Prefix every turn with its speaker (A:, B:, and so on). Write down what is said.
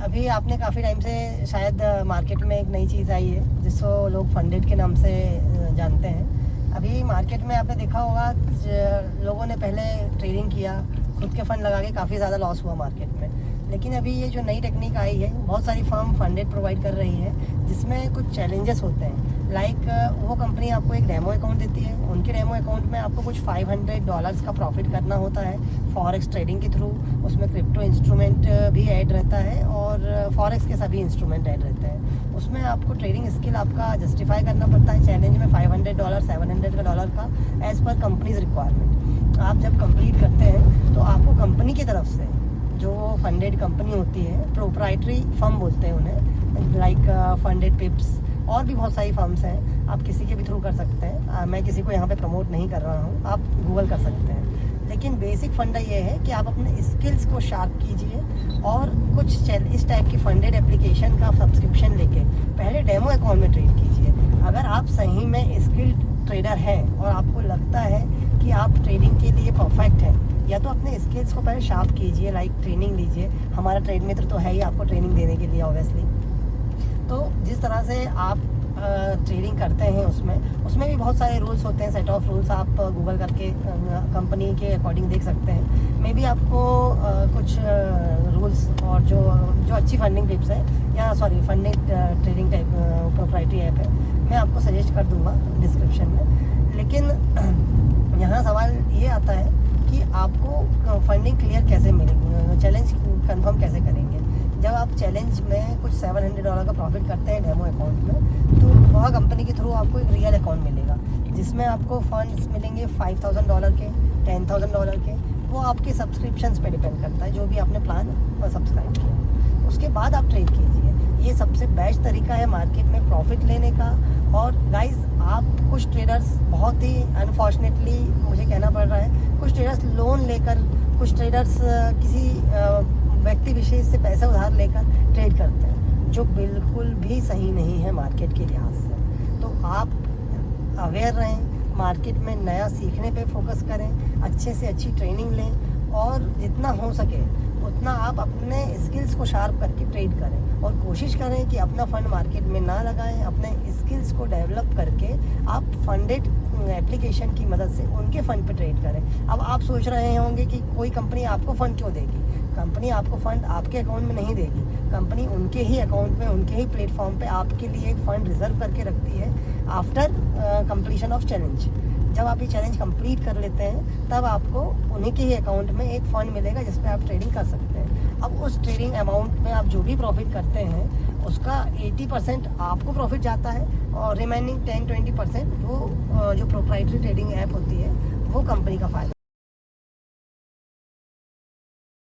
A: अभी आपने काफ़ी टाइम से शायद मार्केट में एक नई चीज़ आई है जिसको लोग फंडेड के नाम से जानते हैं। अभी मार्केट में आपने देखा होगा लोगों ने पहले ट्रेडिंग किया, खुद के फंड लगा के काफ़ी ज़्यादा लॉस हुआ मार्केट में। लेकिन अभी ये जो नई टेक्निक आई है, बहुत सारी फर्म फंडेड प्रोवाइड कर रही है जिसमें कुछ चैलेंजेस होते हैं। लाइक वो कंपनी आपको एक डेमो अकाउंट देती है, उनके डेमो अकाउंट में आपको कुछ $500 का प्रॉफिट करना होता है फॉरेक्स ट्रेडिंग के थ्रू। उसमें क्रिप्टो इंस्ट्रूमेंट भी ऐड रहता है और फॉरेक्स के सभी इंस्ट्रूमेंट ऐड रहते हैं। उसमें आपको ट्रेडिंग स्किल आपका जस्टिफाई करना पड़ता है चैलेंज में $500 $700 का एज़ पर कंपनीज रिक्वायरमेंट। आप जब कंप्लीट करते हैं तो आपको कंपनी की तरफ से जो फंडेड कंपनी होती है, प्रोप्राइटरी फर्म बोलते हैं उन्हें, लाइक फंडेड पिप्स और भी बहुत सारी फर्म्स हैं, आप किसी के भी थ्रू कर सकते हैं। मैं किसी को यहाँ पे प्रमोट नहीं कर रहा हूँ, आप गूगल कर सकते हैं। लेकिन बेसिक फंडा ये है कि आप अपने स्किल्स को शार्प कीजिए और कुछ इस टाइप की फंडेड एप्लीकेशन का सब्सक्रिप्शन लेके पहले डेमो अकाउंट में ट्रेड कीजिए। अगर आप सही में स्किल्ड ट्रेडर हैं और आपको लगता है कि आप ट्रेडिंग के लिए परफेक्ट हैं, या तो अपने स्किल्स को पहले शार्प कीजिए, लाइक ट्रेनिंग लीजिए। हमारा ट्रेड मित्र तो है ही आपको ट्रेनिंग देने के लिए ऑब्वियसली। तो जिस तरह से आप ट्रेडिंग करते हैं उसमें भी बहुत सारे रूल्स होते हैं, सेट ऑफ रूल्स। आप गूगल करके कंपनी के अकॉर्डिंग देख सकते हैं। मे बी आपको कुछ रूल्स और जो अच्छी फंडिंग टिप्स है, या sorry funding trading type proprietary app है, मैं आपको सजेस्ट कर दूंगा डिस्क्रिप्शन में। लेकिन यहाँ सवाल ये आता है कि आपको फंडिंग क्लियर कैसे मिलेगी, चैलेंज कंफर्म कैसे करेंगे। जब आप चैलेंज में कुछ $700 का प्रॉफिट करते हैं डेमो अकाउंट में, तो वह कंपनी के थ्रू आपको एक रियल अकाउंट मिलेगा जिसमें आपको फंड्स मिलेंगे $5,000 के, $10,000 के। वो आपके सब्सक्रिप्शंस पे डिपेंड करता है, जो भी आपने प्लान सब्सक्राइब किया। उसके बाद आप ट्रेड कीजिए। ये सबसे बेस्ट तरीका है मार्केट में प्रॉफिट लेने का। और गाइज, आप कुछ ट्रेडर्स बहुत ही अनफॉर्चुनेटली मुझे कहना पड़ रहा है, कुछ ट्रेडर्स लोन लेकर, कुछ ट्रेडर्स किसी व्यक्ति विशेष से पैसे उधार लेकर ट्रेड करते हैं, जो बिल्कुल भी सही नहीं है मार्केट के लिहाज से। तो आप अवेयर रहें, मार्केट में नया सीखने पे फोकस करें, अच्छे से अच्छी ट्रेनिंग लें और जितना हो सके उतना आप अपने स्किल्स को शार्प करके ट्रेड करें और कोशिश करें कि अपना फंड मार्केट में ना लगाएं। अपने स्किल्स को डेवलप करके आप फंडेड एप्लीकेशन की मदद से उनके फंड पे ट्रेड करें। अब आप सोच रहे होंगे कि कोई कंपनी आपको फ़ंड क्यों देगी। कंपनी आपको फ़ंड आपके अकाउंट में नहीं देगी, कंपनी उनके ही अकाउंट में, उनके ही प्लेटफॉर्म पे आपके लिए एक फ़ंड रिजर्व करके रखती है आफ्टर कंप्लीशन ऑफ चैलेंज। जब आप ये चैलेंज कंप्लीट कर लेते हैं तब आपको उन्हीं के ही अकाउंट में एक फ़ंड मिलेगा जिस पे आप ट्रेडिंग कर सकते हैं। अब उस ट्रेडिंग अमाउंट में आप जो भी प्रॉफिट करते हैं उसका 80% आपको प्रॉफिट जाता है और रिमेनिंग 10-20% वो जो प्रोप्राइटरी ट्रेडिंग ऐप होती है वो कंपनी का फ़ायदा।